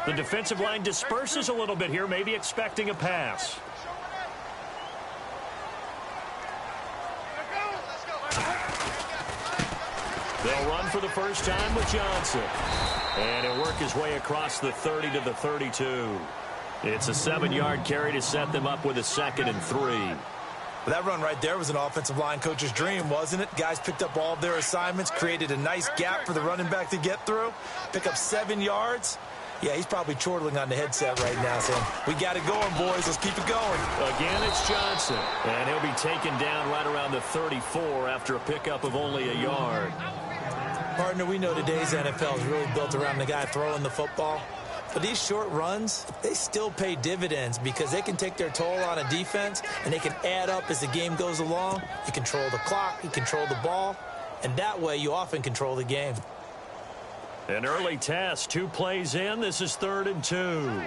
The defensive line disperses a little bit here, maybe expecting a pass. They'll run for the first time with Johnson. And he'll work his way across the 30 to the 32. It's a 7-yard carry to set them up with a 2nd and 3. Well, that run right there was an offensive line coach's dream, wasn't it? Guys picked up all of their assignments, created a nice gap for the running back to get through, pick up 7 yards. Yeah, he's probably chortling on the headset right now saying, we got it going, boys. Let's keep it going. Again, it's Johnson. And he'll be taken down right around the 34 after a pickup of only a yard. Partner, we know today's NFL is really built around the guy throwing the football. But these short runs, they still pay dividends because they can take their toll on a defense and they can add up as the game goes along. You control the clock, you control the ball, and that way you often control the game. An early test, 2 plays in. This is 3rd and 2.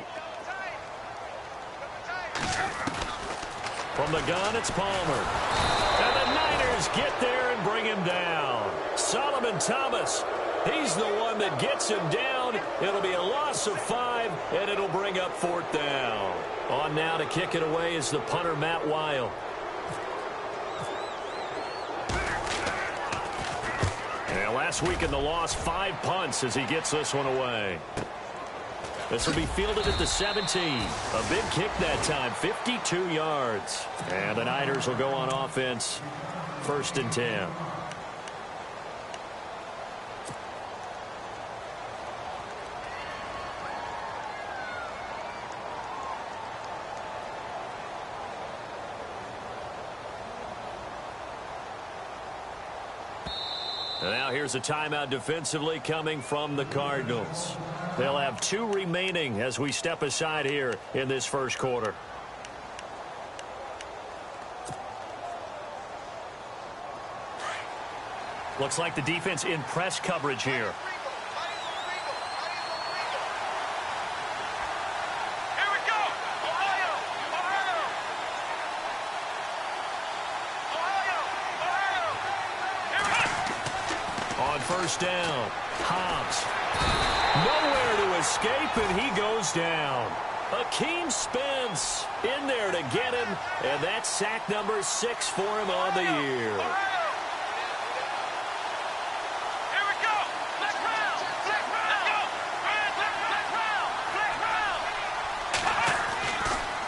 From the gun, it's Palmer. And the Niners get there and bring him down. Solomon Thomas, he's the one that gets him down. It'll be a loss of 5, and it'll bring up 4th down. On now to kick it away is the punter, Matt Weil. And last week in the loss, 5 punts as he gets this one away. This will be fielded at the 17. A big kick that time, 52 yards. And the Niners will go on offense, 1st and 10. And now here's a timeout defensively coming from the Cardinals. They'll have 2 remaining as we step aside here in this first quarter. Looks like the defense in press coverage here. First down. Hobbs. Nowhere to escape, and he goes down. Akeem Spence in there to get him, and that's sack number 6 for him on the year. Here we go. Let's go.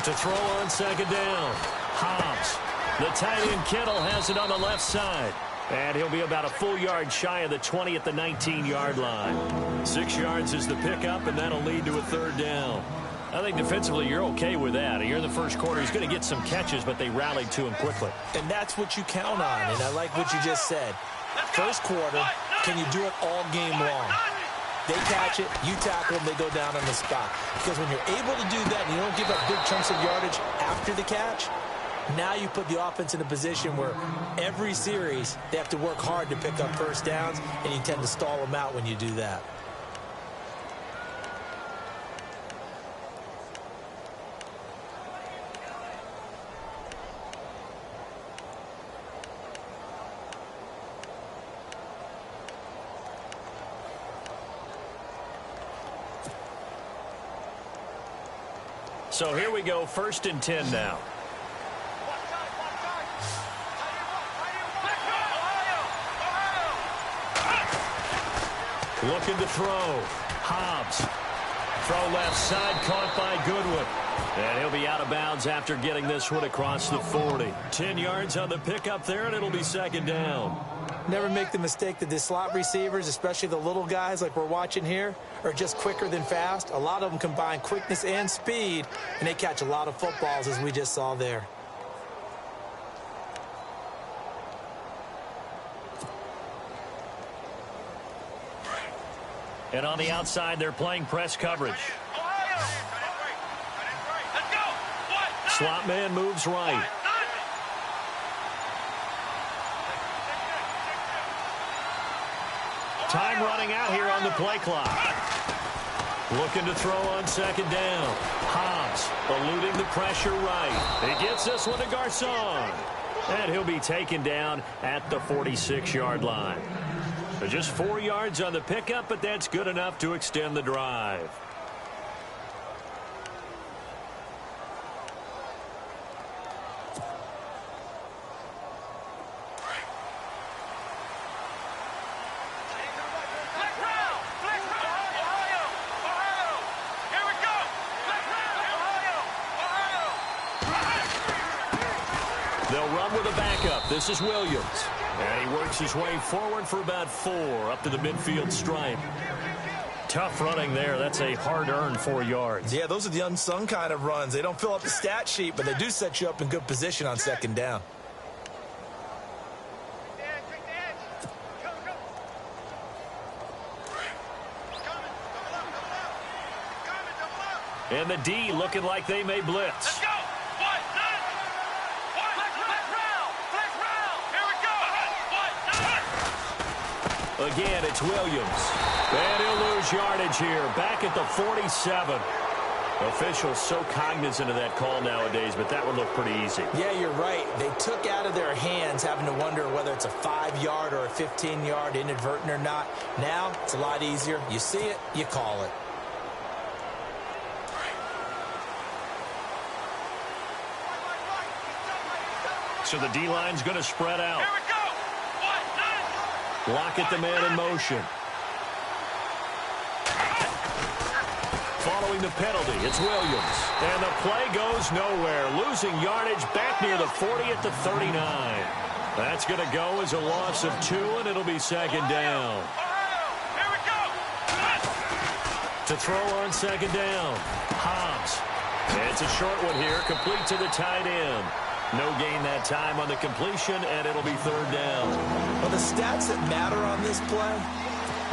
To throw on 2nd down. Hobbs. The tight end Kittle has it on the left side. And he'll be about a full yard shy of the 20 at the 19-yard line. 6 yards is the pickup, and that'll lead to a 3rd down. I think defensively you're okay with that. Here in the first quarter, he's going to get some catches, but they rallied to him quickly. And that's what you count on, and I like what you just said. First quarter, can you do it all game long? They catch it, you tackle them, they go down on the spot. Because when you're able to do that and you don't give up big chunks of yardage after the catch, now you put the offense in a position where every series they have to work hard to pick up first downs, and you tend to stall them out when you do that. So here we go, 1st and 10 now. Looking to throw. Hobbs. Throw left side, caught by Goodwin. And he'll be out of bounds after getting this one across the 40. 10 yards on the pickup there, and it'll be 2nd down. Never make the mistake that the slot receivers, especially the little guys like we're watching here, are just quicker than fast. A lot of them combine quickness and speed, and they catch a lot of footballs, as we just saw there. And on the outside, they're playing press coverage. Slot man moves right. Time running out here on the play clock. Looking to throw on 2nd down. Hobbs eluding the pressure right. He gets this one to Garcon. And he'll be taken down at the 46-yard line. Just 4 yards on the pickup, but that's good enough to extend the drive. They'll run with a backup. This is Williams. And he works his way forward for about 4 up to the midfield stripe. Tough running there. That's a hard-earned 4 yards. Yeah, those are the unsung kind of runs. They don't fill up the stat sheet, but they do set you up in good position on second down. And the D looking like they may blitz. Let's go. White, nine. White, black round. Black round. Here we go. White, nine. Again, it's Williams. And he'll lose yardage here. Back at the 47. Officials so cognizant of that call nowadays, but that one looked pretty easy. Yeah, you're right. They took out of their hands having to wonder whether it's a 5-yard or a 15-yard inadvertent or not. Now, it's a lot easier. You see it, you call it. So the D-line's going to spread out. Here we go. White, nine. Lock at the man in motion. Following the penalty, it's Williams. And the play goes nowhere. Losing yardage back near the 40 at the 39. That's going to go as a loss of 2, and it'll be second down. Here we go. To throw on second down, Hobbs. It's a short one here, complete to the tight end. No gain that time on the completion, and it'll be third down. Well, the stats that matter on this play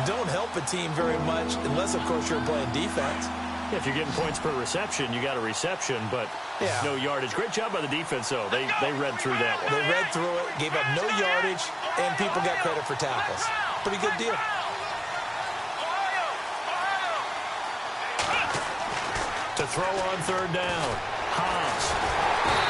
don't help a team very much unless, of course, you're playing defense. If you're getting points per reception, you got a reception, but no yardage. Great job by the defense, though. They read through that one. They read through it, gave up no yardage, and people got credit for tackles. Pretty good deal. To throw on third down, Hobbs.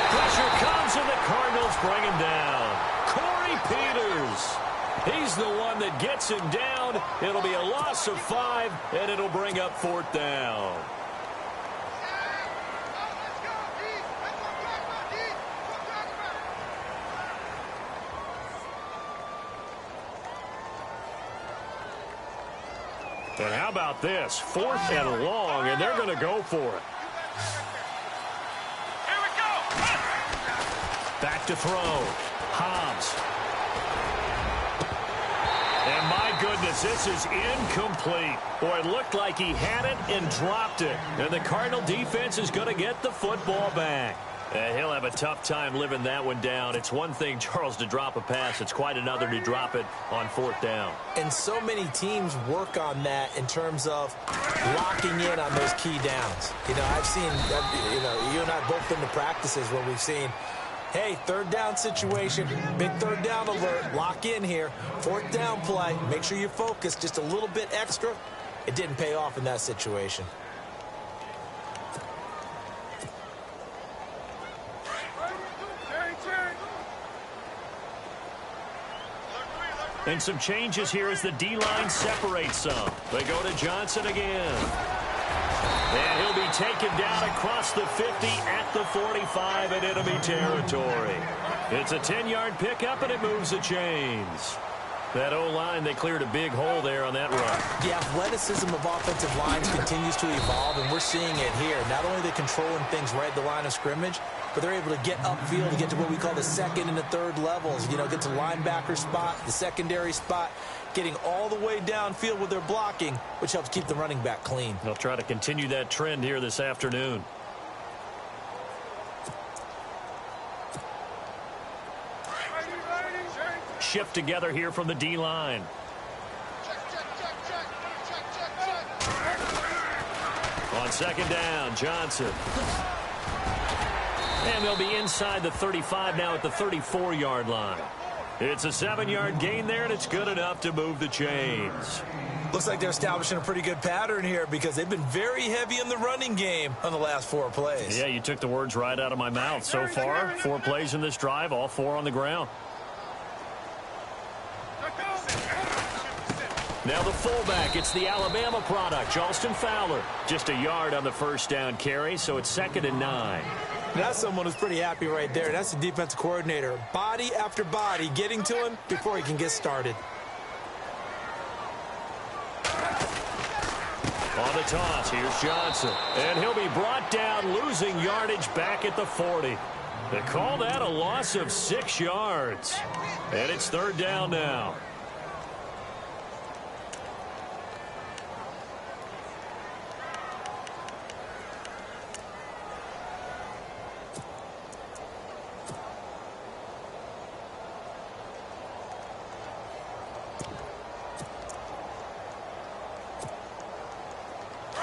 Pressure comes, and the Cardinals bring him down. Corey Peters. He's the one that gets him down. It'll be a loss of 5, and it'll bring up fourth down. And how about this? 4th and long, and they're going to go for it. Here we go. Back to throw. Hobbs. And my goodness, this is incomplete. Boy, it looked like he had it and dropped it. And the Cardinal defense is going to get the football back. He'll have a tough time living that one down. It's one thing, Charles, to drop a pass. It's quite another to drop it on 4th down. And so many teams work on that in terms of locking in on those key downs. You know, I've seen, you and I both been to practices where we've seen, hey, third down situation, big third down alert, lock in here, 4th down play, make sure you focus just a little bit extra. It didn't pay off in that situation. And some changes here as the D-line separates some. They go to Johnson again. And he'll be taken down across the 50 at the 45 in enemy territory. It's a 10-yard pickup, and it moves the chains. That O-line, they cleared a big hole there on that run. The athleticism of offensive lines continues to evolve, and we're seeing it here. Not only are they controlling things right at the line of scrimmage, but they're able to get upfield to get to what we call the second and the third levels. You know, get to linebacker spot, the secondary spot, getting all the way downfield with their blocking, which helps keep the running back clean. They'll try to continue that trend here this afternoon. Shift together here from the D-line. On second down, Johnson. And they'll be inside the 35 now at the 34-yard line. It's a 7-yard gain there, and it's good enough to move the chains. Looks like they're establishing a pretty good pattern here because they've been very heavy in the running game on the last 4 plays. Yeah, you took the words right out of my mouth. So far, 4 plays in this drive, all 4 on the ground. Now the fullback, it's the Alabama product, Charleston Fowler. Just a yard on the first down carry, so it's 2nd and 9. That's someone who's pretty happy right there. That's the defensive coordinator. Body after body getting to him before he can get started. On the toss, here's Johnson. And he'll be brought down, losing yardage back at the 40. They call that a loss of 6 yards. And it's third down now.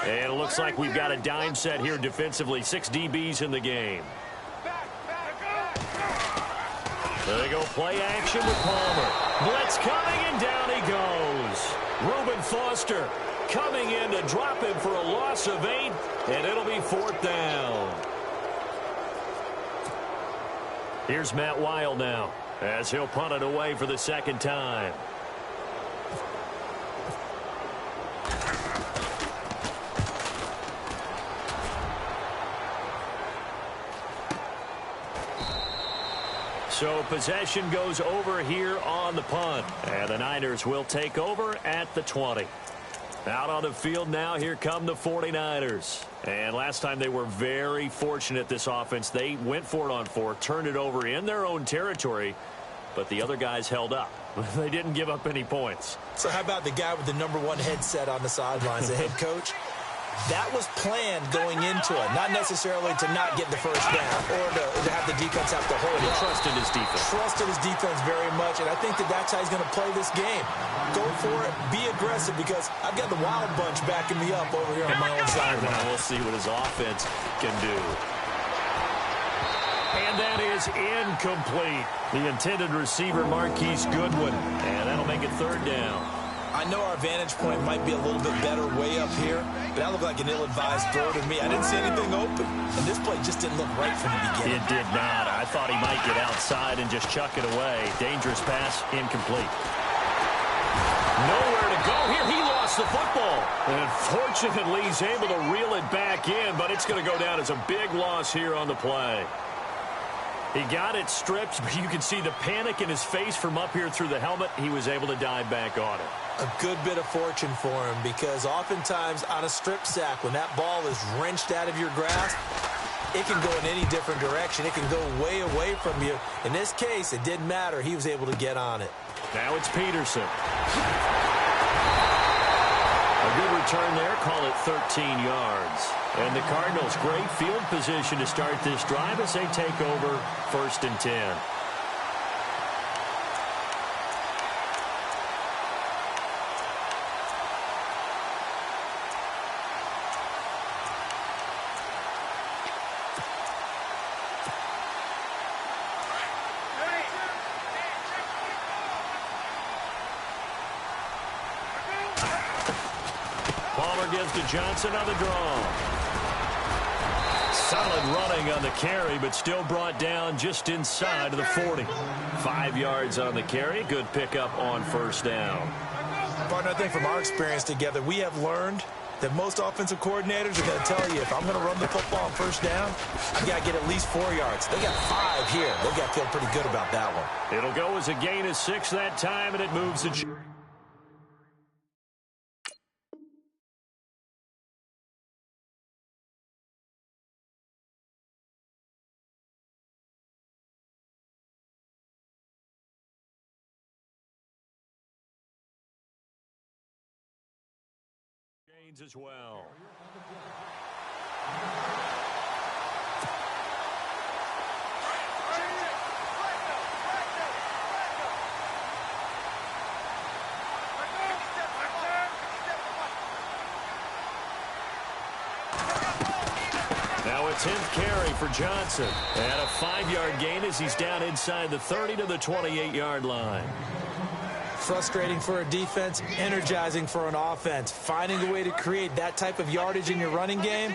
And it looks like we've got a dime set here defensively. 6 DBs in the game. There they go, play action with Palmer. Blitz coming, and down he goes. Reuben Foster coming in to drop him for a loss of 8, and it'll be fourth down. Here's Matt Weil now, as he'll punt it away for the second time. So possession goes over here on the punt. And the Niners will take over at the 20. Out on the field now, here come the 49ers. And last time they were very fortunate, this offense. They went for it on 4, turned it over in their own territory, but the other guys held up. They didn't give up any points. So how about the guy with the #1 headset on the sidelines, the head coach? That was planned going into it, not necessarily to not get the first down or to have the defense have to hold it. He trusted his defense. Trusted his defense very much, and I think that's how he's going to play this game. Go for it, be aggressive, because I've got the Wild Bunch backing me up over here on my own side. Now we'll see what his offense can do. And that is incomplete. The intended receiver, Marquise Goodwin, and that'll make it third down. I know our vantage point might be a little bit better way up here, but that looked like an ill-advised throw to me. I didn't see anything open, and this play just didn't look right from the beginning. It did not. I thought he might get outside and just chuck it away. Dangerous pass, incomplete. Nowhere to go here. He lost the football. And fortunately, he's able to reel it back in, but it's going to go down as a big loss here on the play. He got it stripped, but you can see the panic in his face from up here through the helmet. He was able to dive back on it. A good bit of fortune for him, because oftentimes on a strip sack, when that ball is wrenched out of your grasp, it can go in any different direction. It can go way away from you. In this case, it didn't matter. He was able to get on it. Now it's Peterson. A good return there. Call it 13 yards. And the Cardinals, great field position to start this drive as they take over 1st and 10. Palmer gives to Johnson on the draw. Solid running on the carry, but still brought down just inside of the 40. 5 yards on the carry. Good pickup on first down. Partner, I think from our experience together, we have learned that most offensive coordinators are going to tell you, if I'm going to run the football on first down, I've got to get at least 4 yards. They got 5 here. They've got to feel pretty good about that one. It'll go as a gain of 6 that time, and it moves the as well. Now a 10th carry for Johnson. And a 5-yard gain as he's down inside the 30 to the 28-yard line. Frustrating for a defense, energizing for an offense. Finding a way to create that type of yardage in your running game,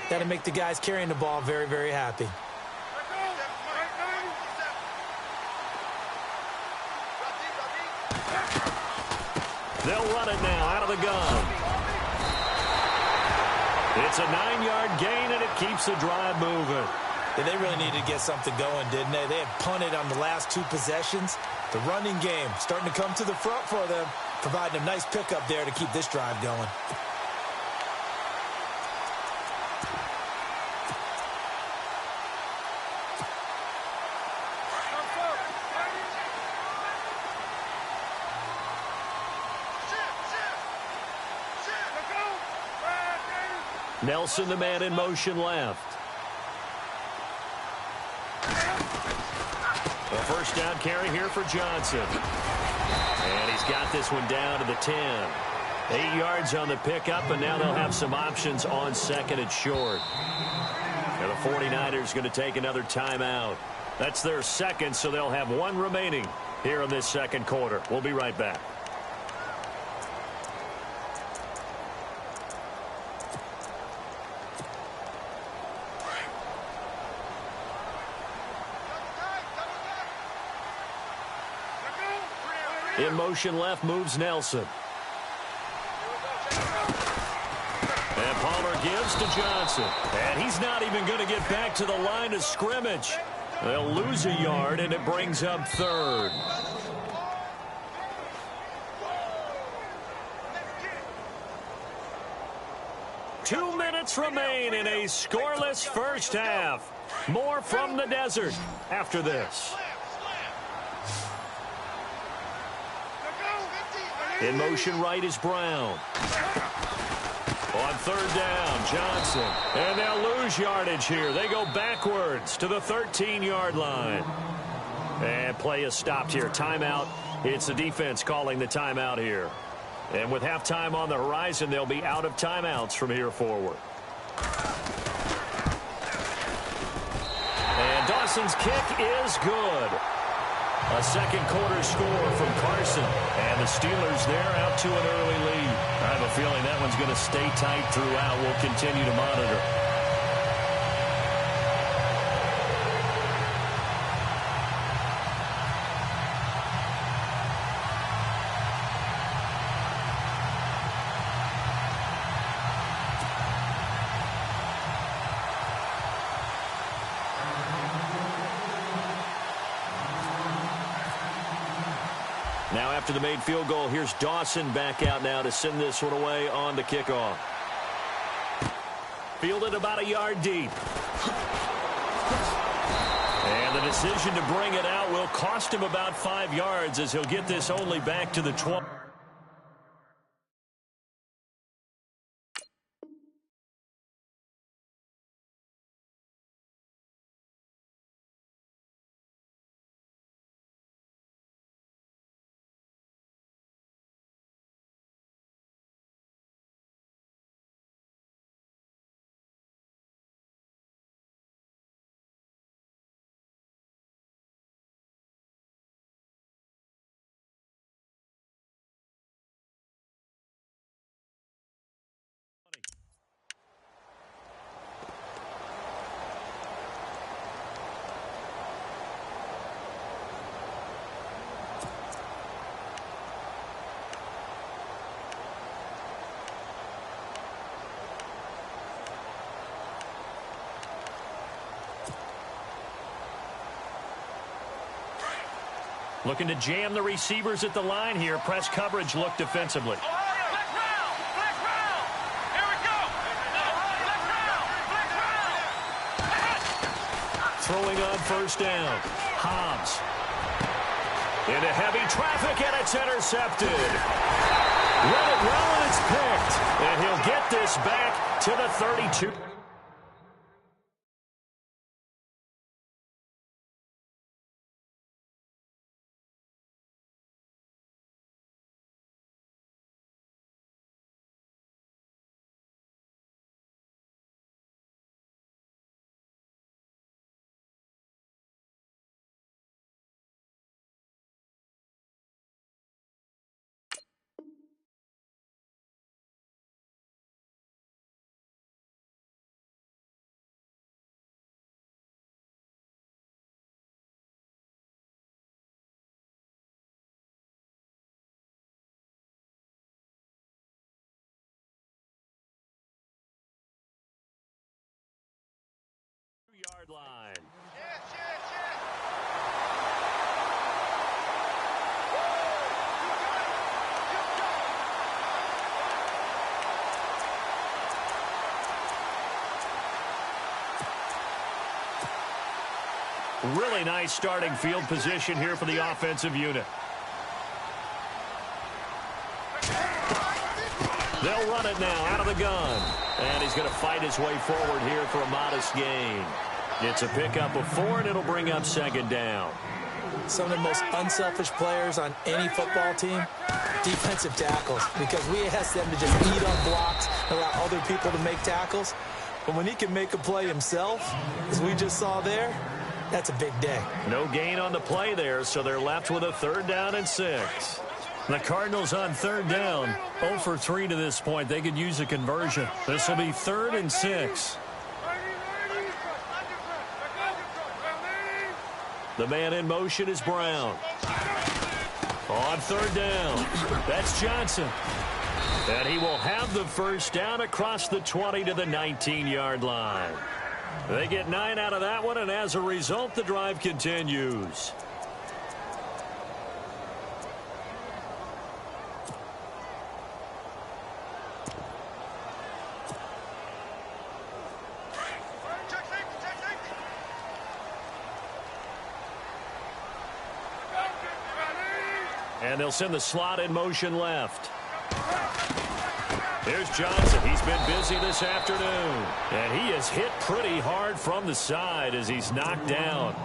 that'll make the guys carrying the ball very, very happy. They'll run it now out of the gun. It's a 9-yard gain, and it keeps the drive moving. Yeah, they really needed to get something going, didn't they? They had punted on the last 2 possessions. The running game starting to come to the front for them, providing a nice pickup there to keep this drive going. Nelson, the man in motion left. The first down carry here for Johnson. And he's got this one down to the 10. 8 yards on the pickup, and now they'll have some options on second and short. And the 49ers going to take another timeout. That's their second, so they'll have one remaining here in this second quarter. We'll be right back. In motion left moves Nelson. And Palmer gives to Johnson. And he's not even going to get back to the line of scrimmage. They'll lose a yard, and it brings up third. Two minutes remain in a scoreless first half. More from the desert after this. In motion right is Brown. On third down, Johnson. And they'll lose yardage here. They go backwards to the 13-yard line. And play is stopped here. Timeout. It's the defense calling the timeout here. And with halftime on the horizon, they'll be out of timeouts from here forward. And Dawson's kick is good. A second quarter score from Carson. And the Steelers there out to an early lead. I have a feeling that one's going to stay tight throughout. We'll continue to monitor. Now after the made field goal, here's Dawson back out now to send this one away on the kickoff. Fielded about a yard deep. And the decision to bring it out will cost him about 5 yards as he'll get this only back to the 20. Looking to jam the receivers at the line here. Press coverage look defensively. Throwing on first down. Hobbs. Into heavy traffic, and it's intercepted. Read it well, and it's picked. And he'll get this back to the 32. Yard line. Really nice starting field position here for the offensive unit. They'll run it now out of the gun. And he's going to fight his way forward here for a modest gain. It's a pickup of 4, and it'll bring up second down. Some of the most unselfish players on any football team, defensive tackles, because we ask them to just eat on blocks and allow other people to make tackles. But when he can make a play himself, as we just saw there, that's a big day. No gain on the play there, so they're left with a 3rd down and 6. The Cardinals on 3rd down, 0 for 3 to this point. They could use a conversion. This will be 3rd and 6. The man in motion is Brown. On 3rd down, that's Johnson. And he will have the 1st down across the 20 to the 19-yard line. They get 9 out of that one, and as a result, the drive continues. And they'll send the slot in motion left. Here's Johnson. He's been busy this afternoon. And he is hit pretty hard from the side as he's knocked down.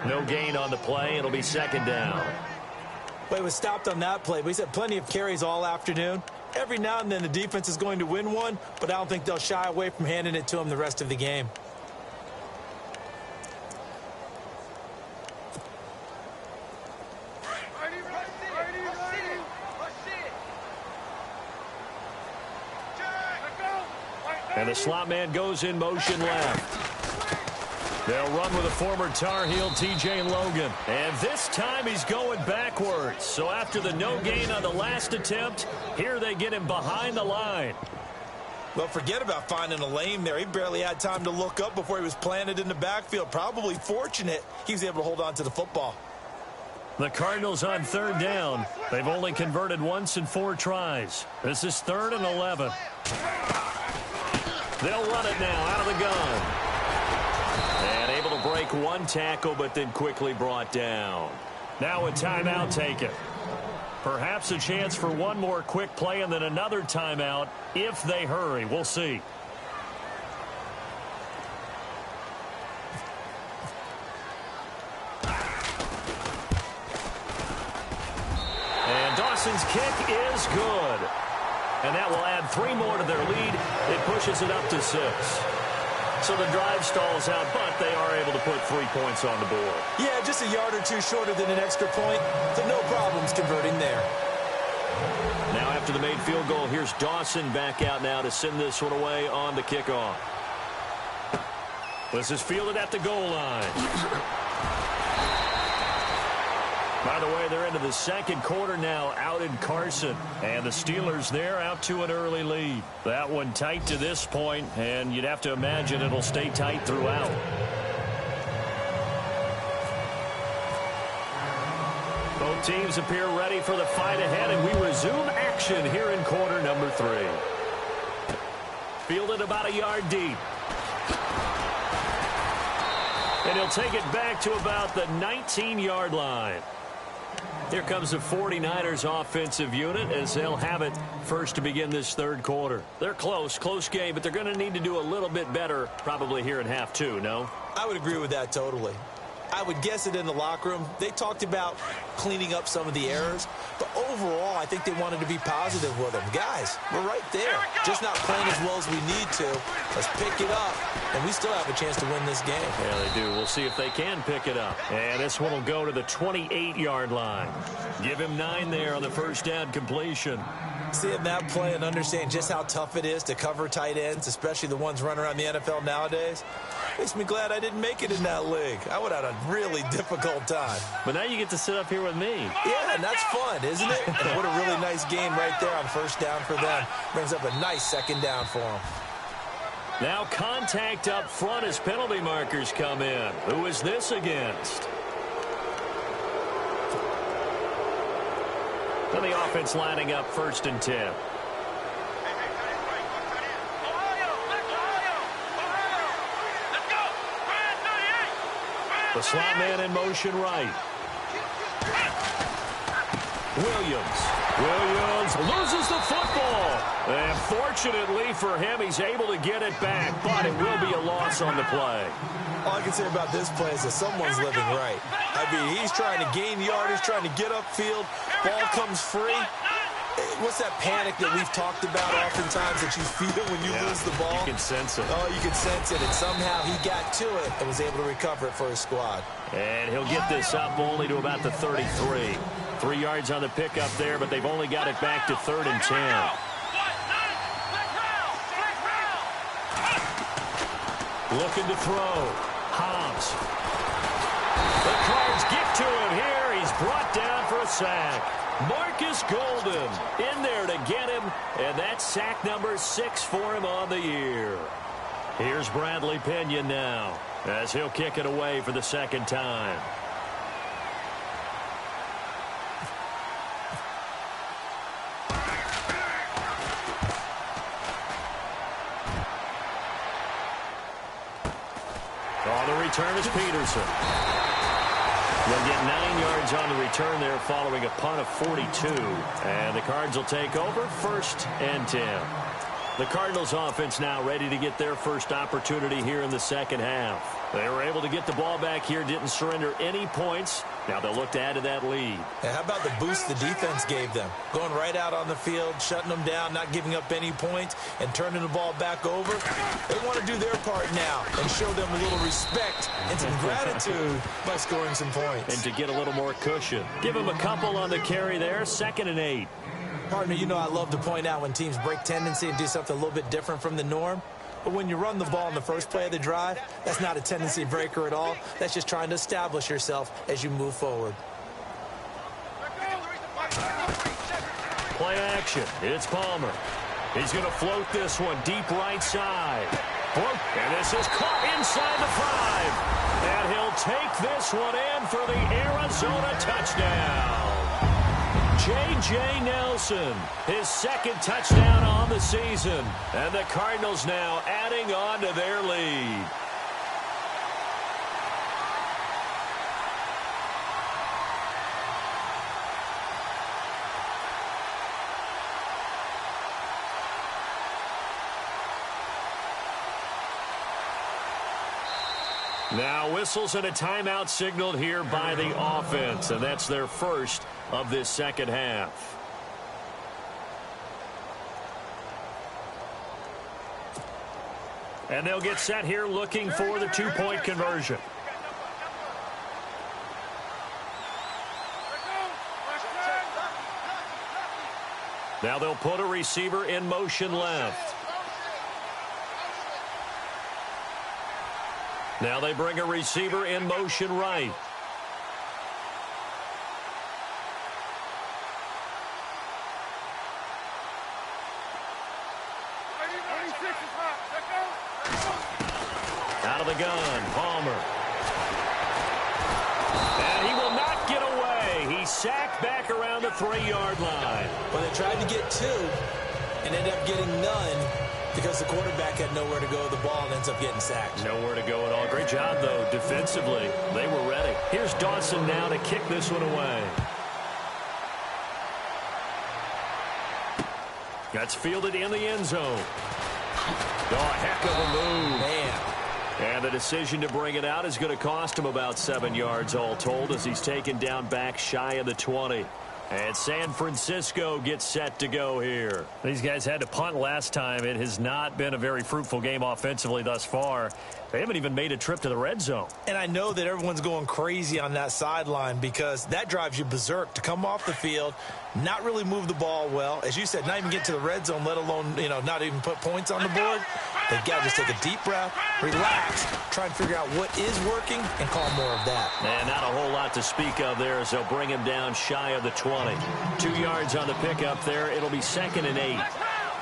No gain on the play. It'll be 2nd down. Well, he was stopped on that play, but he's had plenty of carries all afternoon. Every now and then the defense is going to win one, but I don't think they'll shy away from handing it to him the rest of the game. And the slot man goes in motion left. They'll run with a former Tar Heel, T.J. Logan. And this time he's going backwards. So after the no gain on the last attempt, here they get him behind the line. Well, forget about finding a lane there. He barely had time to look up before he was planted in the backfield. Probably fortunate he was able to hold on to the football. The Cardinals on 3rd down. They've only converted once in 4 tries. This is 3rd and 11. They'll run it now out of the gun. And able to break one tackle, but then quickly brought down. Now a timeout taken. Perhaps a chance for one more quick play and then another timeout if they hurry. We'll see. And Dawson's kick is good. And that will add 3 more to their lead. It pushes it up to 6. So the drive stalls out, but they are able to put 3 points on the board. Yeah, just a yard or 2 shorter than an extra point. So no problems converting there. Now after the made field goal, here's Dawson back out now to send this one away on the kickoff. This is fielded at the goal line. By the way, they're into the 2nd quarter now out in Carson. And the Steelers there out to an early lead. That one tight to this point, and you'd have to imagine it'll stay tight throughout. Both teams appear ready for the fight ahead, and we resume action here in quarter number 3. Fielded about a yard deep. And he'll take it back to about the 19-yard line. Here comes the 49ers offensive unit as they'll have it first to begin this 3rd quarter. They're close game, but they're going to need to do a little bit better probably here in half 2, no? I would agree with that totally. I would guess it in the locker room. They talked about cleaning up some of the errors, but overall, I think they wanted to be positive with them. Guys, we're right there. Just not playing as well as we need to. Let's pick it up, and we still have a chance to win this game. Yeah, they do. We'll see if they can pick it up. And this one will go to the 28-yard line. Give him 9 there on the 1st down completion. Seeing that play and understand just how tough it is to cover tight ends, especially the ones running around the NFL nowadays, makes me glad I didn't make it in that league. I would have had a really difficult time. But now you get to sit up here with me. Yeah, and that's fun, isn't it? And what a really nice game right there on 1st down for them. Brings up a nice 2nd down for them. Now contact up front as penalty markers come in. Who is this against? And the offense lining up 1st and 10. The slot man in motion right. Williams loses the football. And fortunately for him, he's able to get it back, but it will be a loss on the play. All I can say about this play is that someone's living right. I mean, he's trying to gain yardage, trying to get upfield. Ball comes free. What's that panic that we've talked about oftentimes that you feel when you lose the ball? You can sense it. Oh, you can sense it. And somehow he got to it and was able to recover it for his squad. And he'll get this up only to about the 33. 3 yards on the pickup there, but they've only got it back to 3rd and 10. Looking to throw. Hobbs. The Cards get to him here. He's brought down for a sack. Marcus Golden in there to get him, and that's sack number 6 for him on the year. Here's Bradley Pinion now as he'll kick it away for the second time. On the return is Peterson. They'll get 9 yards on the return there following a punt of 42. And the Cards will take over 1st and 10. The Cardinals offense now ready to get their first opportunity here in the second half. They were able to get the ball back here, didn't surrender any points. Now they'll look to add to that lead. And how about the boost the defense gave them? Going right out on the field, shutting them down, not giving up any points, and turning the ball back over. They want to do their part now and show them a little respect and some gratitude by scoring some points. And to get a little more cushion. Give them a couple on the carry there, 2nd and 8. Partner, you know I love to point out when teams break tendency and do something a little bit different from the norm. But when you run the ball in the first play of the drive, that's not a tendency breaker at all. That's just trying to establish yourself as you move forward. Play action. It's Palmer. He's going to float this one deep right side. And this is caught inside the 5. And he'll take this one in for the Arizona touchdown. J.J. Nelson, his 2nd touchdown on the season. And the Cardinals now adding on to their lead. Now whistles and a timeout signaled here by the offense, and that's their first of this second half. And they'll get set here looking for the 2-point conversion. Now they'll put a receiver in motion left. Now they bring a receiver in motion right. Out of the gun, Palmer. And he will not get away. He's sacked back around the 3-yard line. Well, they tried to get 2 and ended up getting none because the quarterback had nowhere to go with the ball and ends up getting sacked. Nowhere to go at all. Great job, though, defensively. They were ready. Here's Dawson now to kick this one away. That's fielded in the end zone. Oh, heck of a move. Man. And the decision to bring it out is going to cost him about 7 yards all told as he's taken down back shy of the 20. And San Francisco gets set to go here. These guys had to punt last time. It has not been a very fruitful game offensively thus far. They haven't even made a trip to the red zone. And I know that everyone's going crazy on that sideline because that drives you berserk to come off the field, not really move the ball well. As you said, not even get to the red zone, let alone, not even put points on the board. They've got to just take a deep breath, relax, try and figure out what is working, and call more of that. And not a whole lot to speak of there as they'll bring him down shy of the 20. 2 yards on the pickup there. It'll be 2nd and 8.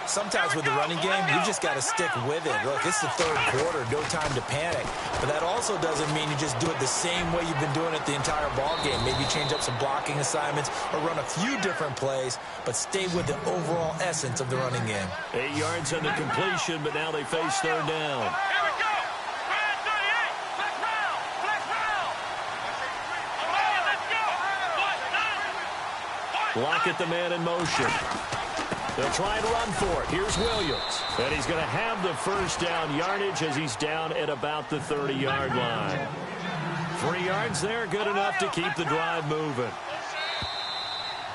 Sometimes with the running game, you just got to stick with it. Look, it's the 3rd quarter, no time to panic. But that also doesn't mean you just do it the same way you've been doing it the entire ball game. Maybe change up some blocking assignments or run a few different plays, but stay with the overall essence of the running game. 8 yards on the completion, but now they face 3rd down. Lock the man in motion. They'll try and run for it. Here's Williams. And he's going to have the first down yardage as he's down at about the 30-yard line. 3 yards there, good enough to keep the drive moving.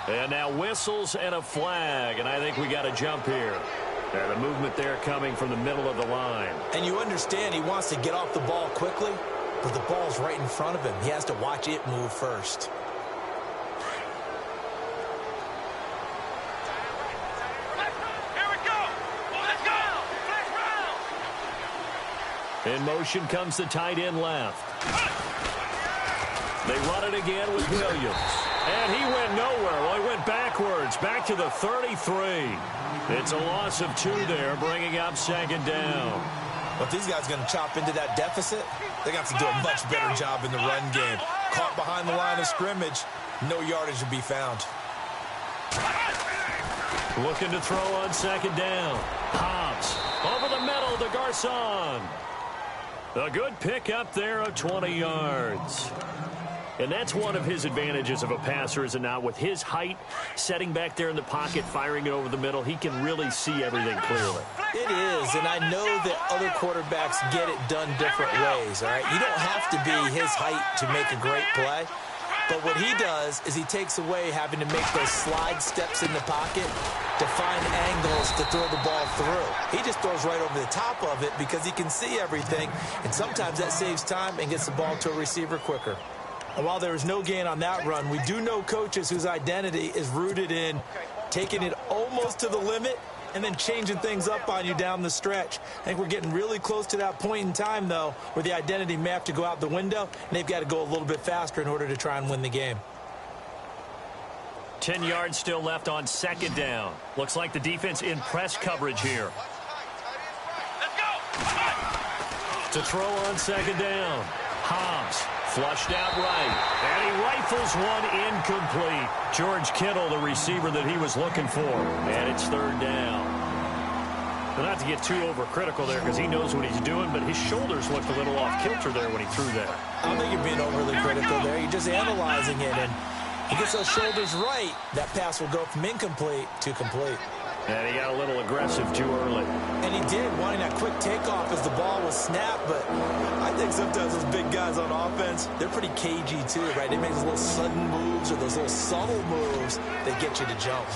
And now whistles and a flag, and I think we got a jump here. And the movement there coming from the middle of the line. And you understand he wants to get off the ball quickly, but the ball's right in front of him. He has to watch it move first. In motion comes the tight end left. They run it again with Williams. And he went nowhere. Well, he went backwards, back to the 33. It's a loss of 2 there, bringing up second down. But these guys are going to chop into that deficit. They got to do a much better job in the run game. Caught behind the line of scrimmage, no yardage to be found. Looking to throw on second down. Hobbs over the middle to Garcon. A good pick up there of 20 yards. And that's one of his advantages of a passer, is it not? With his height, setting back there in the pocket, firing it over the middle, he can really see everything clearly. It is, and I know that other quarterbacks get it done different ways, all right? You don't have to be his height to make a great play. But what he does is he takes away having to make those slide steps in the pocket to find angles to throw the ball through. He just throws right over the top of it because he can see everything, and sometimes that saves time and gets the ball to a receiver quicker. And while there was no gain on that run, we do know coaches whose identity is rooted in taking it almost to the limit and then changing things up on you down the stretch. I think we're getting really close to that point in time, though, where the identity may have to go out the window, and they've got to go a little bit faster in order to try and win the game. 10 yards still left on second down. Looks like the defense in press coverage here. To throw on second down. Hobbs flushed out right, and he rifles one incomplete. George Kittle, the receiver that he was looking for, and it's third down. But not to get too overcritical there because he knows what he's doing, but his shoulders looked a little off kilter there when he threw that. I don't think you're being overly critical there. You're just analyzing it, and he gets those shoulders right, that pass will go from incomplete to complete. And he got a little aggressive too early. And he did, wanting that quick takeoff as the ball was snapped, but I think sometimes those big guys on offense, they're pretty cagey too, right? They make those little sudden moves or those little subtle moves that get you to jump.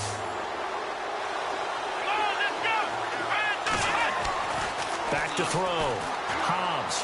Back to throw. Hobbs.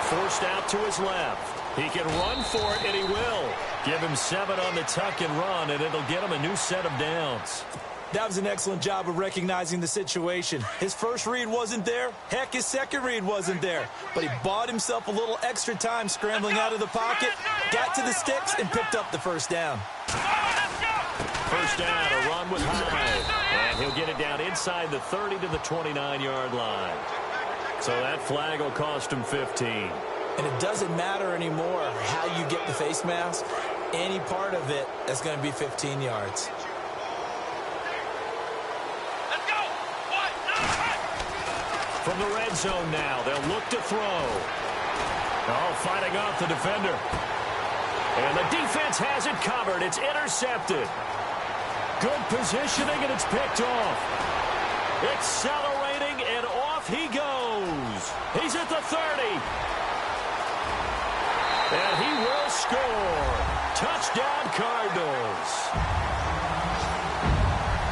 Forced out to his left. He can run for it, and he will. Give him 7 on the tuck and run, and it'll get him a new set of downs. That was an excellent job of recognizing the situation. His first read wasn't there. Heck, his second read wasn't there. But he bought himself a little extra time scrambling out of the pocket, got to the sticks, and picked up the first down. First down, a run with Hyde. And he'll get it down inside the 30 to the 29-yard line. So that flag will cost him 15. And it doesn't matter anymore how you get the face mask. Any part of it is going to be 15 yards. From the red zone now, they'll look to throw. Oh, fighting off the defender. And the defense has it covered. It's intercepted. Good positioning, and it's picked off. Accelerating, and off he goes. He's at the 30. And he will score. Touchdown, Cardinals.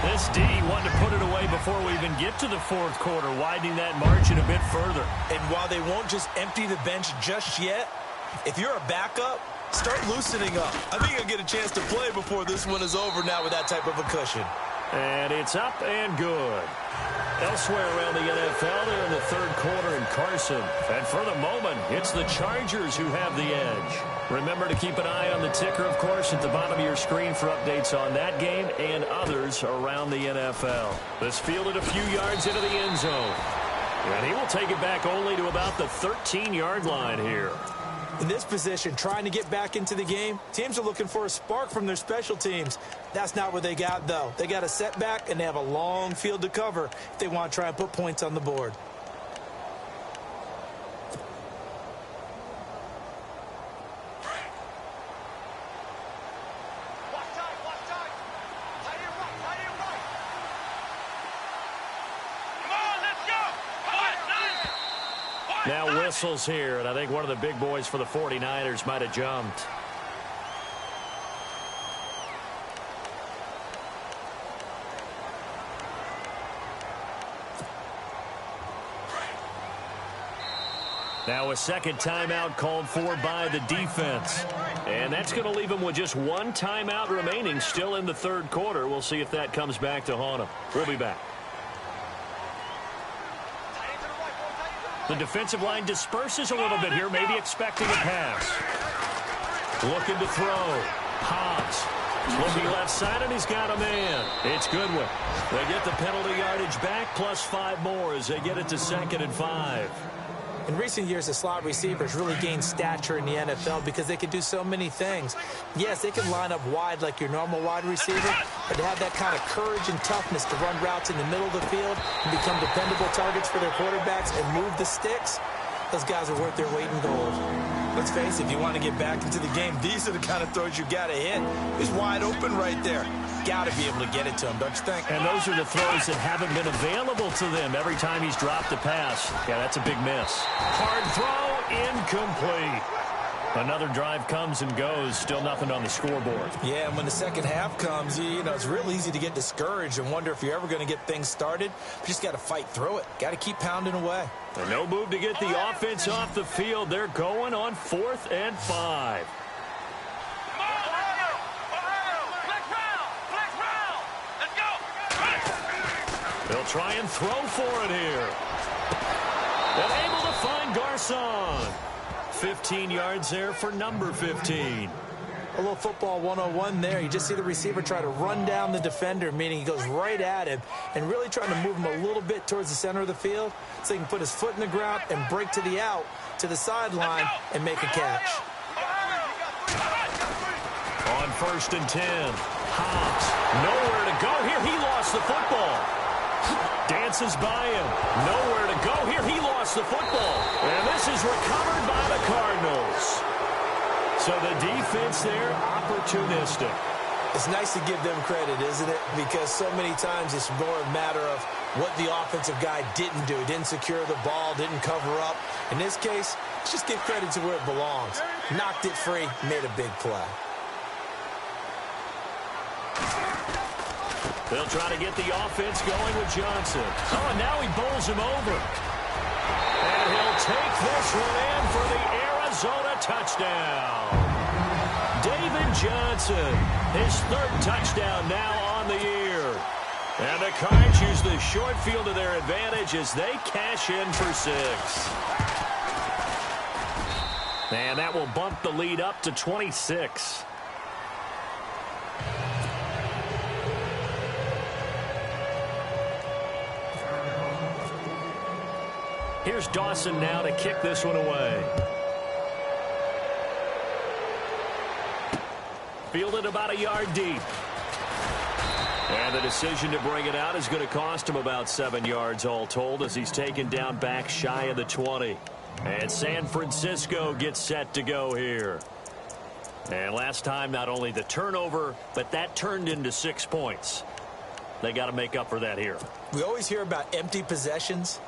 This D wanted to put it away before we even get to the fourth quarter, widening that margin a bit further. And while they won't just empty the bench just yet, if you're a backup, start loosening up. I think you'll get a chance to play before this one is over now with that type of a cushion. And it's up and good. Elsewhere around the NFL, they're in the third quarter in Carson. And for the moment, it's the Chargers who have the edge. Remember to keep an eye on the ticker, of course, at the bottom of your screen for updates on that game and others around the NFL. This fielded a few yards into the end zone. And he will take it back only to about the 13-yard line here. In this position, trying to get back into the game, teams are looking for a spark from their special teams. That's not what they got, though. They got a setback, and they have a long field to cover if they want to try and put points on the board. Now whistles here, and I think one of the big boys for the 49ers might have jumped. Now a second timeout called for by the defense. And that's going to leave him with just one timeout remaining still in the third quarter. We'll see if that comes back to haunt him. We'll be back. The defensive line disperses a little bit here, maybe expecting a pass. Looking to throw. Hobbs. Looking left side, and he's got a man. It's Goodwin. They get the penalty yardage back, plus 5 more as they get it to 2nd and 5. In recent years, the slot receivers really gained stature in the NFL because they can do so many things. Yes, they can line up wide like your normal wide receiver, but to have that kind of courage and toughness to run routes in the middle of the field and become dependable targets for their quarterbacks and move the sticks, those guys are worth their weight in gold. Let's face it, if you want to get back into the game, these are the kind of throws you got to hit. He's wide open right there. Got to be able to get it to him, don't you think? And those are the throws that haven't been available to them every time he's dropped a pass. Yeah, that's a big miss. Hard throw, incomplete. Another drive comes and goes, still nothing on the scoreboard. Yeah, and when the second half comes, you know, it's real easy to get discouraged and wonder if you're ever going to get things started. You just got to fight through it. Got to keep pounding away. And no move to get the offense off the field. They're going on 4th and 5. They'll try and throw for it here. And able to find Garcon. 15 yards there for number 15. A little football 101 there. You just see the receiver try to run down the defender, meaning he goes right at him and really trying to move him a little bit towards the center of the field so he can put his foot in the ground and break to the out, to the sideline, and make a catch. On 1st and 10, Hobbs, nowhere to go here. He lost the football. Dances by him. Nowhere to go here. He lost the football. And this is recovered by the Cardinals. So the defense there, opportunistic. It's nice to give them credit, isn't it? Because so many times it's more a matter of what the offensive guy didn't do. Didn't secure the ball, didn't cover up. In this case, let's just give credit to where it belongs. Knocked it free, made a big play. They'll try to get the offense going with Johnson. Oh, and now he bowls him over. And he'll take this one in for the Arizona touchdown. David Johnson, his 3rd touchdown now on the year. And the Cards use the short field to their advantage as they cash in for 6. And that will bump the lead up to 26. Here's Dawson now to kick this one away. Fielded about a yard deep. And the decision to bring it out is going to cost him about 7 yards all told as he's taken down back shy of the 20. And San Francisco gets set to go here. And last time, not only the turnover, but that turned into 6 points. They got to make up for that here. We always hear about empty possessions,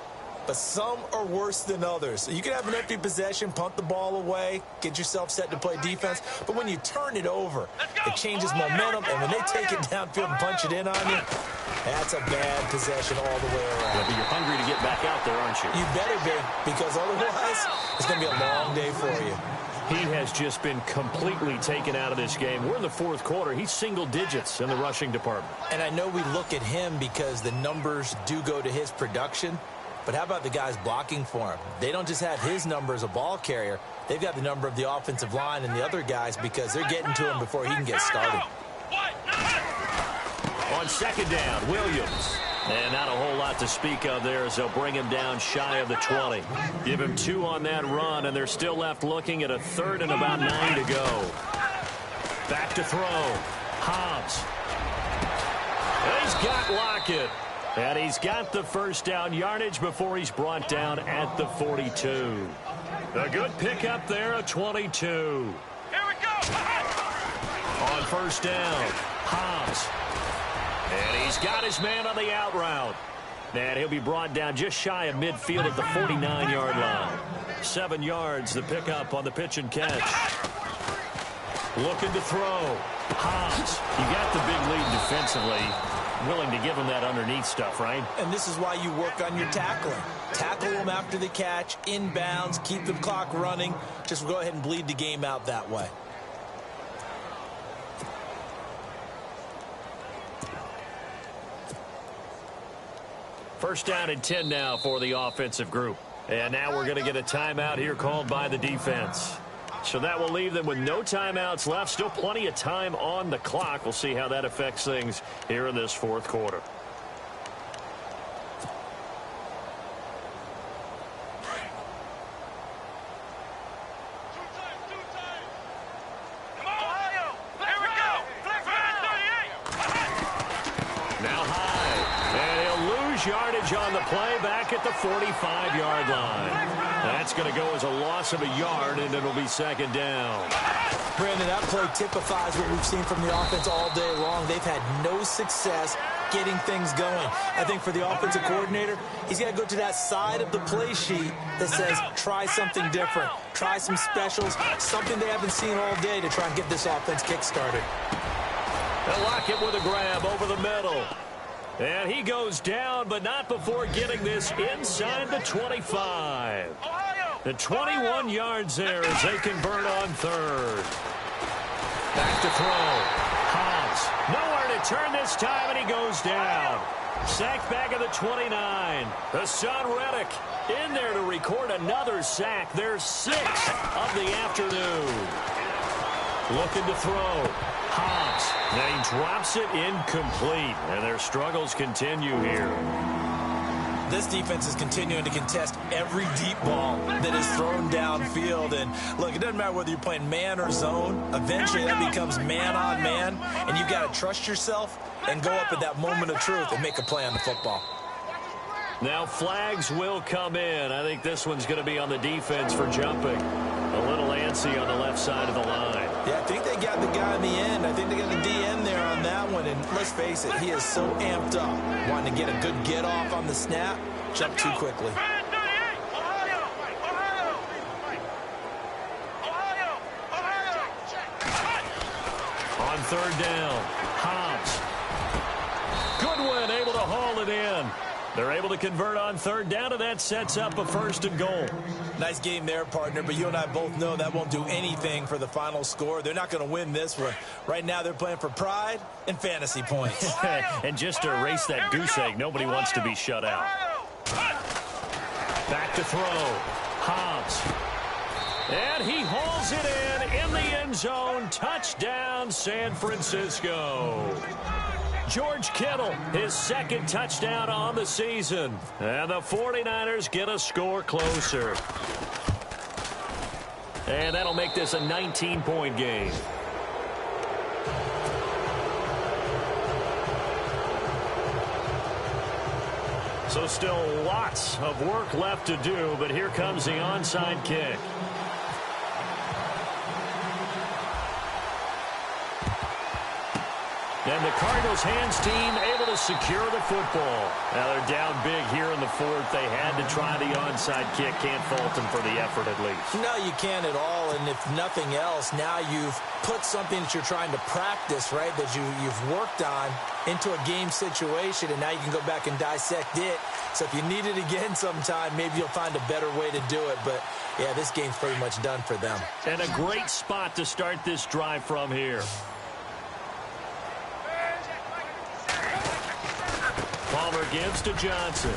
but some are worse than others. You can have an empty possession, punt the ball away, get yourself set to play defense, but when you turn it over, it changes momentum, and when they take it downfield and punch it in on you, that's a bad possession all the way around. Yeah, but you're hungry to get back out there, aren't you? You better be, because otherwise, it's going to be a long day for you. He has just been completely taken out of this game. We're in the 4th quarter. He's single digits in the rushing department. And I know we look at him because the numbers do go to his production, but how about the guys blocking for him? They don't just have his number as a ball carrier. They've got the number of the offensive line and the other guys because they're getting to him before he can get started. On 2nd down, Williams. And not a whole lot to speak of there as they'll bring him down shy of the 20. Give him 2 on that run, and they're still left looking at a 3rd and about 9 to go. Back to throw. Hobbs. And he's got Lockett. And he's got the first down yardage before he's brought down at the 42. A good pickup there, a 22. Here we go. On 1st down, Hobbs. And he's got his man on the out route. And he'll be brought down just shy of midfield at the 49-yard line. 7 yards, the pickup on the pitch and catch. Looking to throw. Hobbs, you got the big lead defensively. Willing to give him that underneath stuff, right? And this is why you work on your tackling. Tackle them after the catch, inbounds, keep the clock running. Just go ahead and bleed the game out that way. First down and 10 now for the offensive group. And now we're going to get a timeout here called by the defense. So that will leave them with no timeouts left. Still plenty of time on the clock. We'll see how that affects things here in this fourth quarter. Now high. And he'll lose yardage on the play back at the 45-yard line. That's going to go as a loss of a yard, and it'll be second down. Brandon, that play typifies what we've seen from the offense all day long. They've had no success getting things going. I think for the offensive coordinator, he's got to go to that side of the play sheet that says, try something different. Try some specials, something they haven't seen all day to try and get this offense kick-started. They'll lock it with a grab over the middle. And he goes down, but not before getting this inside the 25. The 21 yards there as they convert on third. Back to throw. Hobbs, nowhere to turn this time, and he goes down. Sacked back at the 29. Hassan Reddick in there to record another sack. Their 6th of the afternoon. Looking to throw. Hobbs. Then he drops it incomplete, and their struggles continue here. This defense is continuing to contest every deep ball that is thrown downfield. And, look, it doesn't matter whether you're playing man or zone. Eventually that becomes man-on-man, and you've got to trust yourself and go up at that moment of truth and make a play on the football. Now flags will come in. I think this one's going to be on the defense for jumping. A little antsy on the left side of the line. Yeah, I think they got the guy in the end. I think they got the DN there on that one. And let's face it, he is so amped up. Wanting to get a good get off on the snap. Jump too quickly. On third down, Hobbs. Goodwin able to haul it in. They're able to convert on third down, and that sets up a first and goal. Nice game there, partner, but you and I both know that won't do anything for the final score. They're not going to win this one. Right now they're playing for pride and fantasy points. And just to erase that goose egg, nobody wants to be shut out. Back to throw. Hobbs. And he hauls it in the end zone. Touchdown, San Francisco. George Kittle, his 2nd touchdown on the season. And the 49ers get a score closer. And that'll make this a 19-point game. So still lots of work left to do, but here comes the onside kick. And the Cardinals hands team able to secure the football. Now they're down big here in the fourth. They had to try the onside kick. Can't fault them for the effort at least. No, you can't at all. And if nothing else, now you've put something that you're trying to practice, right, that you've worked on into a game situation, and now you can go back and dissect it. So if you need it again sometime, maybe you'll find a better way to do it. But, yeah, this game's pretty much done for them. And a great spot to start this drive from here. Palmer gives to Johnson.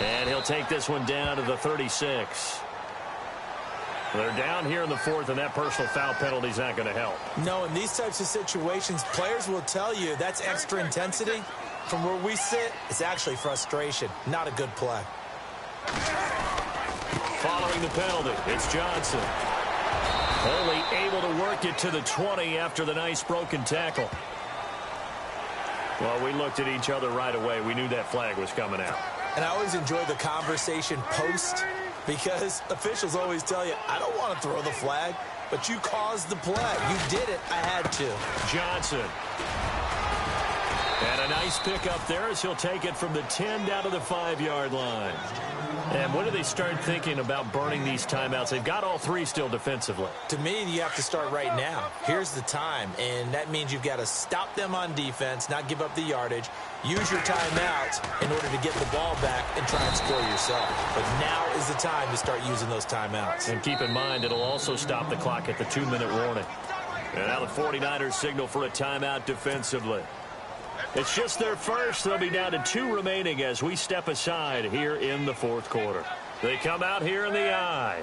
And he'll take this one down to the 36. They're down here in the fourth, and that personal foul penalty is not going to help. No, in these types of situations, players will tell you that's extra intensity. From where we sit, it's actually frustration. Not a good play. Following the penalty, it's Johnson. Only able to work it to the 20 after the nice broken tackle. Well, we looked at each other right away. We knew that flag was coming out. And I always enjoy the conversation post, because officials always tell you, I don't want to throw the flag, but you caused the play. You did it. I had to. Johnson. And a nice pick up there as he'll take it from the 10 down to the 5-yard line. And when do they start thinking about burning these timeouts? They've got all three still defensively. To me, you have to start right now. Here's the time, and that means you've got to stop them on defense, not give up the yardage, use your timeouts in order to get the ball back and try and score yourself. But now is the time to start using those timeouts. And keep in mind, it'll also stop the clock at the 2-minute warning. And now the 49ers signal for a timeout defensively. It's just their first. They'll be down to 2 remaining as we step aside here in the fourth quarter. They come out here in the I.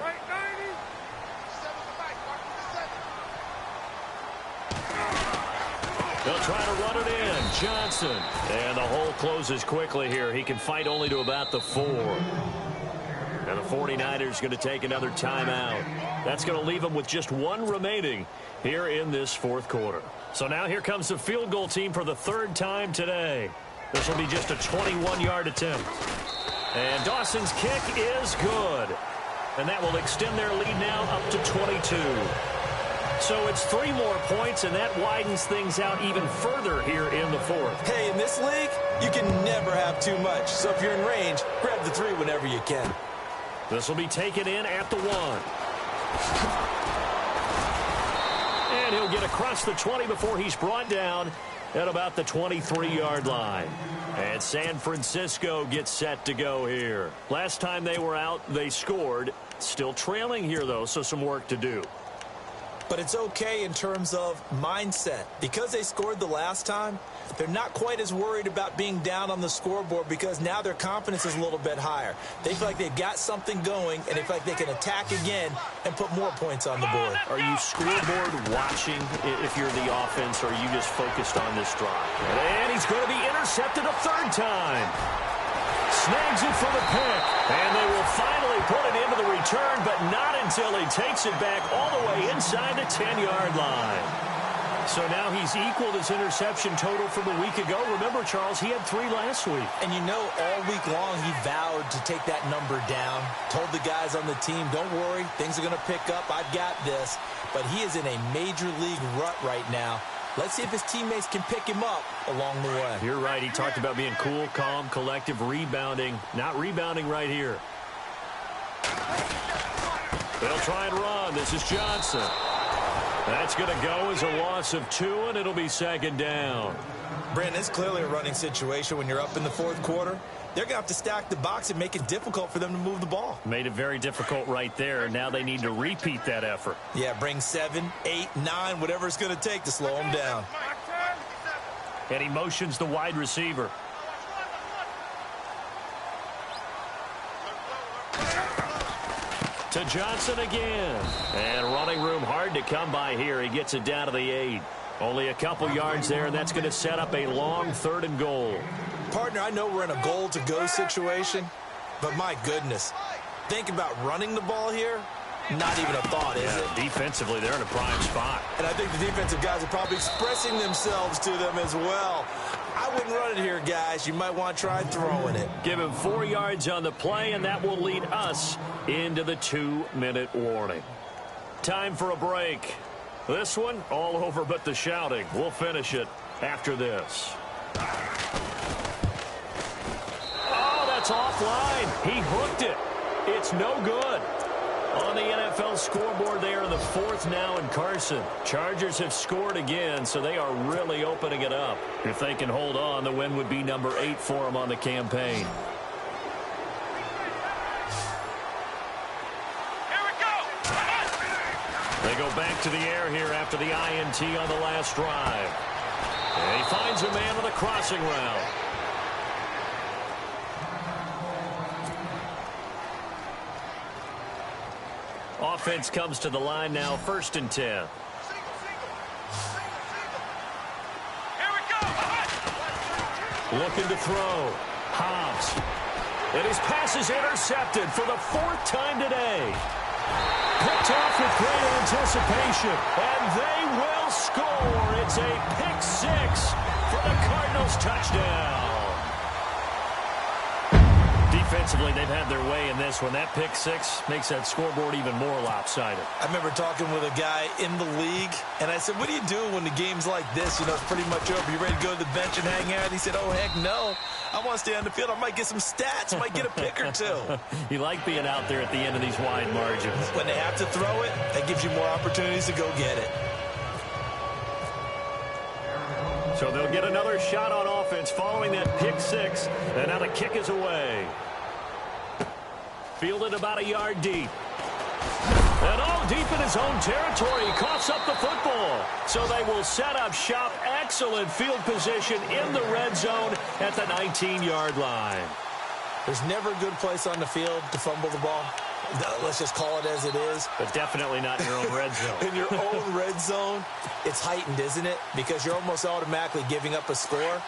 They'll try to run it in. Johnson. And the hole closes quickly here. He can fight only to about the 4. And the 49ers going to take another timeout. That's going to leave them with just 1 remaining here in this fourth quarter. So now here comes the field goal team for the 3rd time today. This will be just a 21-yard attempt. And Dawson's kick is good. And that will extend their lead now up to 22. So it's 3 more points, and that widens things out even further here in the fourth. Hey, in this league, you can never have too much. So if you're in range, grab the 3 whenever you can. This will be taken in at the 1. And he'll get across the 20 before he's brought down at about the 23-yard line. And San Francisco gets set to go here. Last time they were out, they scored. Still trailing here, though, so some work to do. But it's okay in terms of mindset. Because they scored the last time, they're not quite as worried about being down on the scoreboard because now their confidence is a little bit higher. They feel like they've got something going, and they feel like they can attack again and put more points on the board. Are you scoreboard watching if you're the offense, or are you just focused on this drive? And he's going to be intercepted a 3rd time. Snags it for the pick, and they will finally put it into the return, but not until he takes it back all the way inside the 10-yard line. So now he's equaled his interception total from a week ago. Remember, Charles, he had 3 last week. And you know, all week long he vowed to take that number down, told the guys on the team, don't worry, things are going to pick up, I've got this. But he is in a major league rut right now. Let's see if his teammates can pick him up along the way. You're right. He talked about being cool, calm, collective, rebounding. Not rebounding right here. They'll try and run. This is Johnson. That's going to go as a loss of 2, and it'll be 2nd down. Brandon, it's clearly a running situation when you're up in the fourth quarter. They're going to have to stack the box and make it difficult for them to move the ball. Made it very difficult right there. Now they need to repeat that effort. Yeah, bring 7, 8, 9, whatever it's going to take to slow them down. And he motions the wide receiver. To Johnson again. And running room hard to come by here. He gets it down to the 8. Only a couple yards there, and that's going to set up a long 3rd and goal. Partner, I know we're in a goal-to-go situation, but my goodness, think about running the ball here. Not even a thought, is it? Defensively, they're in a prime spot. And I think the defensive guys are probably expressing themselves to them as well. I wouldn't run it here, guys. You might want to try throwing it. Give him 4 yards on the play, and that will lead us into the 2-minute warning. Time for a break. This one, all over but the shouting. We'll finish it after this. Oh, that's offline. He hooked it. It's no good. On the NFL scoreboard, they are the 4th now in Carson. Chargers have scored again, so they are really opening it up. If they can hold on, the win would be number 8 for them on the campaign. Here we go. They go back to the air here after the INT on the last drive. And he finds a man on the crossing route. Offense comes to the line now, 1st and 10. Here we go. Looking to throw. Hobbs. And his pass is intercepted for the 4th time today. Picked off with great anticipation. And they will score. It's a pick 6 for the Cardinals touchdown. Defensively, they've had their way in this one. That pick six makes that scoreboard even more lopsided. I remember talking with a guy in the league, and I said, what do you do when the game's like this? You know, it's pretty much over. You ready to go to the bench and hang out? He said, oh, heck no. I want to stay on the field. I might get some stats. I might get a pick or two. You like being out there at the end of these wide margins. When they have to throw it, that gives you more opportunities to go get it. So they'll get another shot on offense following that pick six. And now the kick is away. Fielded about a yard deep. And all deep in his own territory. He coughs up the football. So they will set up shop. Excellent field position in the red zone at the 19-yard line. There's never a good place on the field to fumble the ball. Let's just call it as it is. But definitely not in your own red zone. In your own red zone, it's heightened, isn't it? Because you're almost automatically giving up a score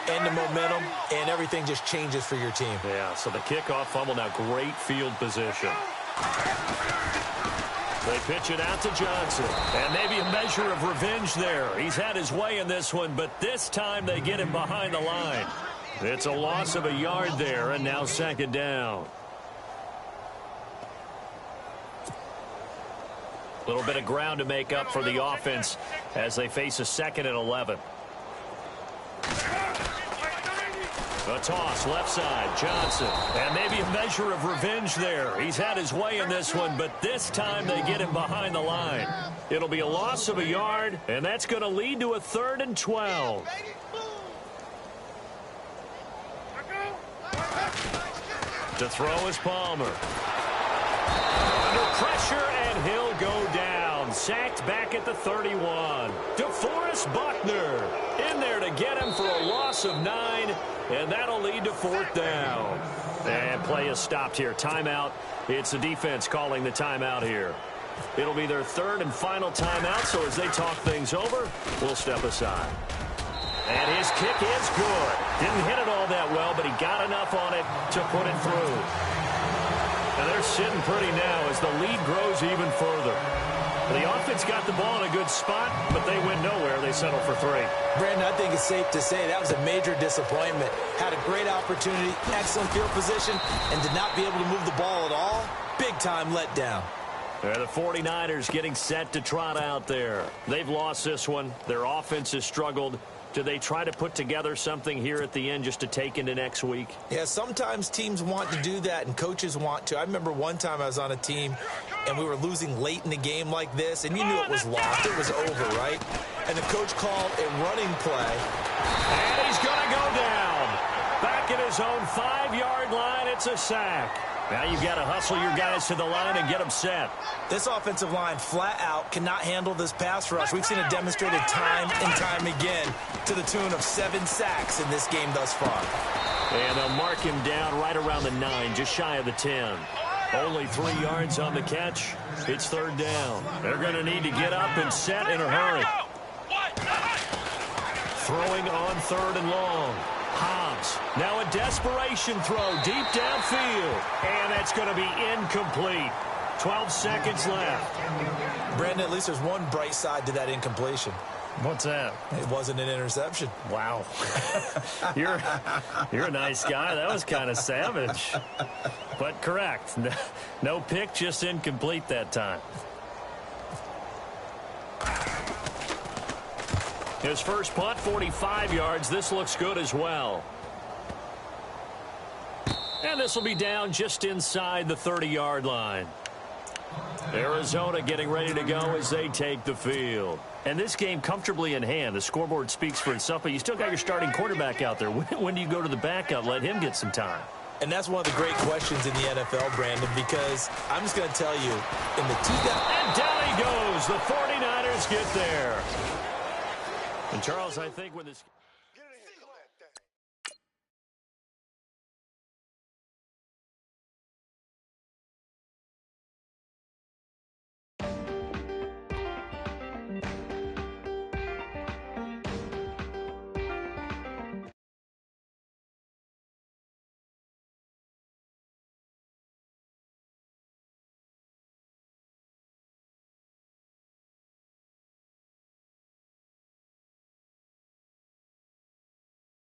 and the momentum, and everything just changes for your team. Yeah, so the kickoff fumble, now great field position. They pitch it out to Johnson. And maybe a measure of revenge there. He's had his way in this one, but this time they get him behind the line. It's a loss of a yard there, and now second down. A little bit of ground to make up for the offense as they face a second and 11. A toss, left side, Johnson. And maybe a measure of revenge there. He's had his way in this one, but this time they get him behind the line. It'll be a loss of a yard, and that's going to lead to a 3rd and 12. To throw is Palmer. Under pressure, and he'll go down. Sacked back at the 31. DeForest Buckner in there to get him for a loss of 9, and that'll lead to 4th down. And play is stopped here. Timeout. It's the defense calling the timeout here. It'll be their 3rd and final timeout, so as they talk things over, we'll step aside. And his kick is good. Didn't hit it all that well, but he got enough on it to put it through. And they're sitting pretty now as the lead grows even further. The offense got the ball in a good spot, but they went nowhere. They settled for 3. Brandon, I think it's safe to say that was a major disappointment. Had a great opportunity, excellent field position, and did not be able to move the ball at all. Big-time letdown. The 49ers getting set to trot out there. They've lost this one. Their offense has struggled. Do they try to put together something here at the end just to take into next week? Yeah, sometimes teams want to do that and coaches want to. I remember one time I was on a team and we were losing late in the game like this, and you knew it was lost. It was over, right? And the coach called a running play. And he's going to go down. Back at his own 5-yard line, it's a sack. Now you've got to hustle your guys to the line and get them set. This offensive line flat out cannot handle this pass rush. We've seen it demonstrated time and time again to the tune of 7 sacks in this game thus far. And they'll mark him down right around the 9, just shy of the 10. Only 3 yards on the catch. It's 3rd down. They're going to need to get up and set in a hurry. Throwing on 3rd and long. Hobbs, now a desperation throw deep downfield, and that's going to be incomplete. 12 seconds left. Brandon, at least there's one bright side to that incompletion. What's that? It wasn't an interception. Wow. You're a nice guy. That was kind of savage. But correct. No pick, just incomplete that time. His first punt, 45 yards. This looks good as well. And this will be down just inside the 30-yard line. Arizona getting ready to go as they take the field. And this game comfortably in hand. The scoreboard speaks for itself, but you still got your starting quarterback out there. When do you go to the backup, let him get some time? And that's one of the great questions in the NFL, Brandon, because I'm just going to tell you, in the 2000... And down he goes. The 49ers get there. And Charles, I think when this...